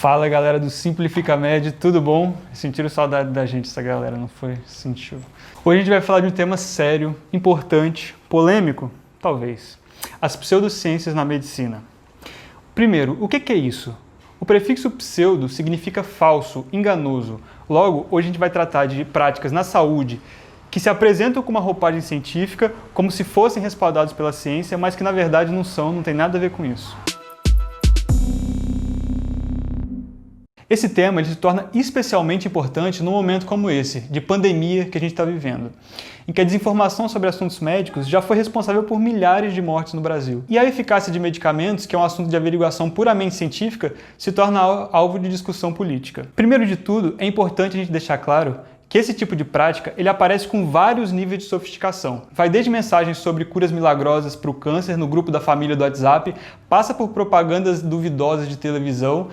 Fala galera do Simplifica Med, tudo bom? Sentiram saudade da gente essa galera, não foi? Sentiu. Hoje a gente vai falar de um tema sério, importante, polêmico? Talvez. As pseudociências na medicina. Primeiro, o que é isso? O prefixo pseudo significa falso, enganoso. Logo, hoje a gente vai tratar de práticas na saúde que se apresentam com uma roupagem científica como se fossem respaldados pela ciência, mas que na verdade não são, não tem nada a ver com isso. Esse tema ele se torna especialmente importante num momento como esse, de pandemia que a gente está vivendo, em que a desinformação sobre assuntos médicos já foi responsável por milhares de mortes no Brasil. E a eficácia de medicamentos, que é um assunto de averiguação puramente científica, se torna alvo de discussão política. Primeiro de tudo, é importante a gente deixar claro que esse tipo de prática ele aparece com vários níveis de sofisticação. Vai desde mensagens sobre curas milagrosas para o câncer no grupo da família do WhatsApp, passa por propagandas duvidosas de televisão,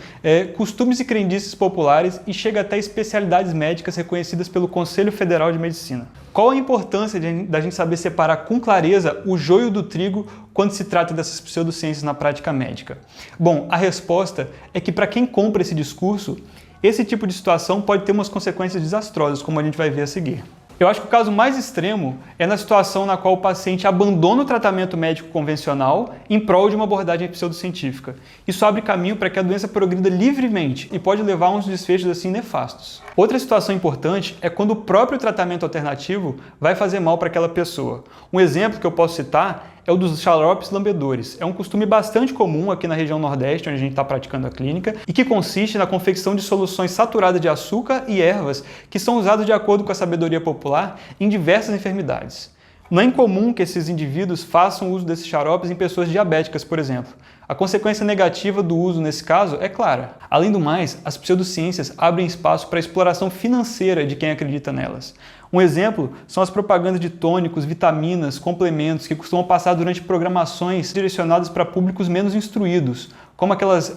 costumes e crendices populares e chega até especialidades médicas reconhecidas pelo Conselho Federal de Medicina. Qual a importância da gente saber separar com clareza o joio do trigo quando se trata dessas pseudociências na prática médica? Bom, a resposta é que para quem compra esse discurso, esse tipo de situação pode ter umas consequências desastrosas, como a gente vai ver a seguir. Eu acho que o caso mais extremo é na situação na qual o paciente abandona o tratamento médico convencional em prol de uma abordagem pseudocientífica. Isso abre caminho para que a doença progrida livremente e pode levar a uns desfechos assim nefastos. Outra situação importante é quando o próprio tratamento alternativo vai fazer mal para aquela pessoa. Um exemplo que eu posso citar é o dos xaropes lambedores. É um costume bastante comum aqui na região Nordeste, onde a gente está praticando a clínica, e que consiste na confecção de soluções saturadas de açúcar e ervas que são usadas de acordo com a sabedoria popular em diversas enfermidades. Não é incomum que esses indivíduos façam uso desses xaropes em pessoas diabéticas, por exemplo. A consequência negativa do uso nesse caso é clara. Além do mais, as pseudociências abrem espaço para a exploração financeira de quem acredita nelas. Um exemplo são as propagandas de tônicos, vitaminas, complementos que costumam passar durante programações direcionadas para públicos menos instruídos, como aquelas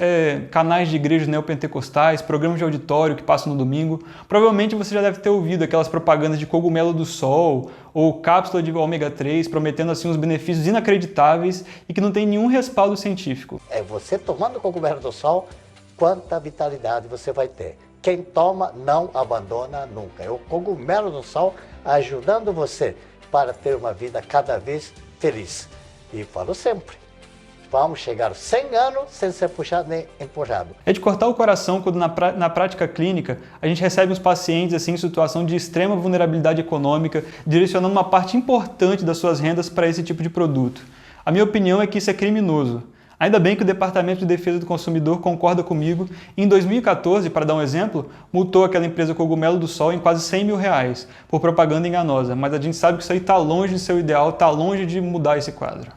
canais de igrejas neopentecostais, programas de auditório que passam no domingo. Provavelmente você já deve ter ouvido aquelas propagandas de cogumelo do sol ou cápsula de ômega 3, prometendo assim uns benefícios inacreditáveis e que não tem nenhum respaldo científico. É você tomando cogumelo do sol, quanta vitalidade você vai ter. Quem toma não abandona nunca. É o cogumelo do sol ajudando você para ter uma vida cada vez feliz. E falo sempre, vamos chegar aos 100 anos sem ser puxado nem empurrado. É de cortar o coração quando na prática clínica a gente recebe uns pacientes assim, em situação de extrema vulnerabilidade econômica, direcionando uma parte importante das suas rendas para esse tipo de produto. A minha opinião é que isso é criminoso. Ainda bem que o Departamento de Defesa do Consumidor concorda comigo e em 2014, para dar um exemplo, multou aquela empresa Cogumelo do Sol em quase R$100 mil por propaganda enganosa, mas a gente sabe que isso aí está longe de ser o ideal, está longe de mudar esse quadro.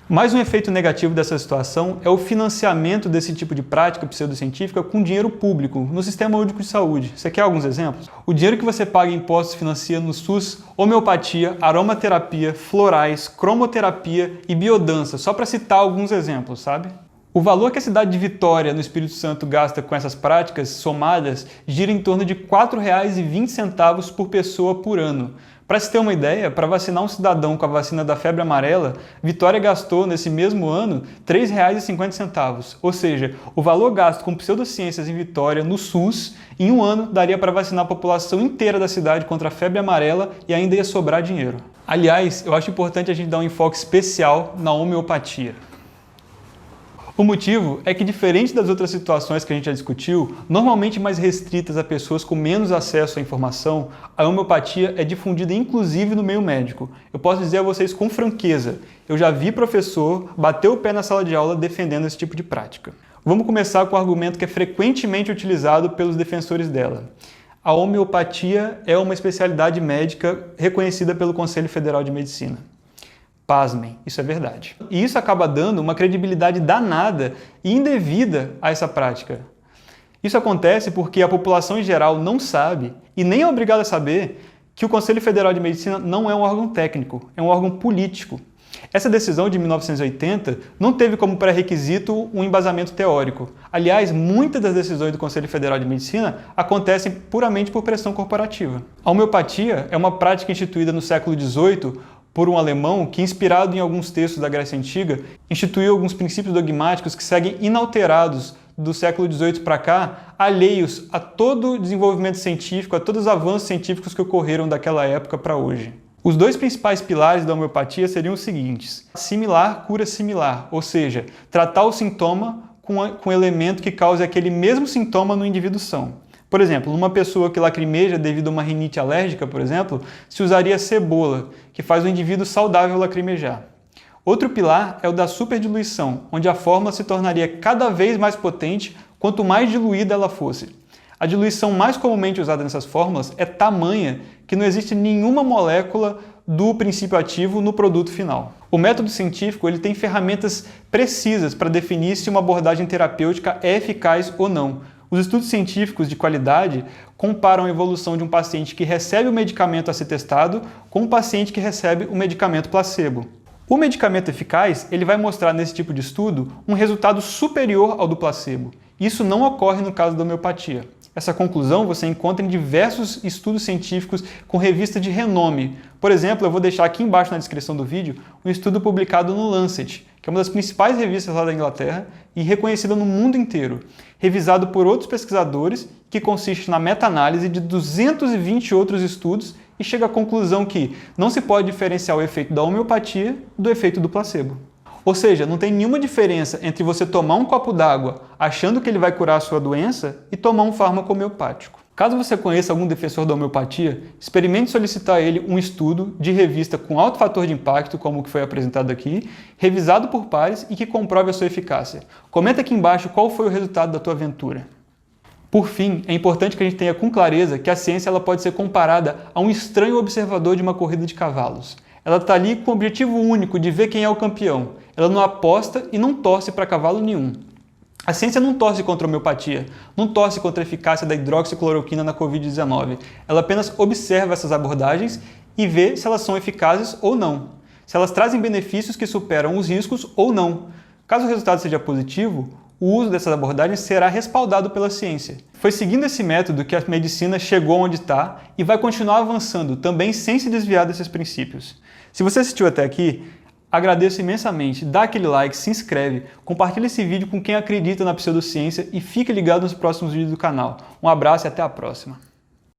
Mais um efeito negativo dessa situação é o financiamento desse tipo de prática pseudocientífica com dinheiro público no Sistema Único de Saúde. Você quer alguns exemplos? O dinheiro que você paga em impostos financia no SUS homeopatia, aromaterapia, florais, cromoterapia e biodança, só para citar alguns exemplos, sabe? O valor que a cidade de Vitória, no Espírito Santo, gasta com essas práticas somadas gira em torno de R$ 4,20 por pessoa por ano. Para se ter uma ideia, para vacinar um cidadão com a vacina da febre amarela, Vitória gastou, nesse mesmo ano, R$ 3,50. Ou seja, o valor gasto com pseudociências em Vitória, no SUS, em um ano, daria para vacinar a população inteira da cidade contra a febre amarela e ainda ia sobrar dinheiro. Aliás, eu acho importante a gente dar um enfoque especial na homeopatia. O motivo é que, diferente das outras situações que a gente já discutiu, normalmente mais restritas a pessoas com menos acesso à informação, a homeopatia é difundida inclusive no meio médico. Eu posso dizer a vocês com franqueza, eu já vi professor bater o pé na sala de aula defendendo esse tipo de prática. Vamos começar com o argumento que é frequentemente utilizado pelos defensores dela. A homeopatia é uma especialidade médica reconhecida pelo Conselho Federal de Medicina. Pasmem, isso é verdade. E isso acaba dando uma credibilidade danada e indevida a essa prática. Isso acontece porque a população em geral não sabe, e nem é obrigada a saber, que o Conselho Federal de Medicina não é um órgão técnico, é um órgão político. Essa decisão de 1980 não teve como pré-requisito um embasamento teórico. Aliás, muitas das decisões do Conselho Federal de Medicina acontecem puramente por pressão corporativa. A homeopatia é uma prática instituída no século XVIII por um alemão que, inspirado em alguns textos da Grécia Antiga, instituiu alguns princípios dogmáticos que seguem inalterados do século XVIII para cá, alheios a todo o desenvolvimento científico, a todos os avanços científicos que ocorreram daquela época para hoje. Os dois principais pilares da homeopatia seriam os seguintes: similar cura similar, ou seja, tratar o sintoma com elemento que cause aquele mesmo sintoma no indivíduo são. Por exemplo, numa pessoa que lacrimeja devido a uma rinite alérgica, por exemplo, se usaria cebola, que faz o indivíduo saudável lacrimejar. Outro pilar é o da superdiluição, onde a fórmula se tornaria cada vez mais potente quanto mais diluída ela fosse. A diluição mais comumente usada nessas fórmulas é tamanha que não existe nenhuma molécula do princípio ativo no produto final. O método científico ele tem ferramentas precisas para definir se uma abordagem terapêutica é eficaz ou não. Os estudos científicos de qualidade comparam a evolução de um paciente que recebe o medicamento a ser testado com um paciente que recebe o medicamento placebo. O medicamento eficaz ele vai mostrar nesse tipo de estudo um resultado superior ao do placebo. Isso não ocorre no caso da homeopatia. Essa conclusão você encontra em diversos estudos científicos com revista de renome. Por exemplo, eu vou deixar aqui embaixo na descrição do vídeo um estudo publicado no Lancet, que é uma das principais revistas lá da Inglaterra e reconhecida no mundo inteiro, revisado por outros pesquisadores, que consiste na meta-análise de 220 outros estudos e chega à conclusão que não se pode diferenciar o efeito da homeopatia do efeito do placebo. Ou seja, não tem nenhuma diferença entre você tomar um copo d'água achando que ele vai curar a sua doença e tomar um fármaco homeopático. Caso você conheça algum defensor da homeopatia, experimente solicitar a ele um estudo de revista com alto fator de impacto, como o que foi apresentado aqui, revisado por pares e que comprove a sua eficácia. Comenta aqui embaixo qual foi o resultado da tua aventura. Por fim, é importante que a gente tenha com clareza que a ciência ela pode ser comparada a um estranho observador de uma corrida de cavalos. Ela está ali com o objetivo único de ver quem é o campeão. Ela não aposta e não torce para cavalo nenhum. A ciência não torce contra a homeopatia, não torce contra a eficácia da hidroxicloroquina na Covid-19. Ela apenas observa essas abordagens e vê se elas são eficazes ou não. Se elas trazem benefícios que superam os riscos ou não. Caso o resultado seja positivo, o uso dessas abordagens será respaldado pela ciência. Foi seguindo esse método que a medicina chegou onde está e vai continuar avançando, também sem se desviar desses princípios. Se você assistiu até aqui, agradeço imensamente, dá aquele like, se inscreve, compartilha esse vídeo com quem acredita na pseudociência e fique ligado nos próximos vídeos do canal. Um abraço e até a próxima.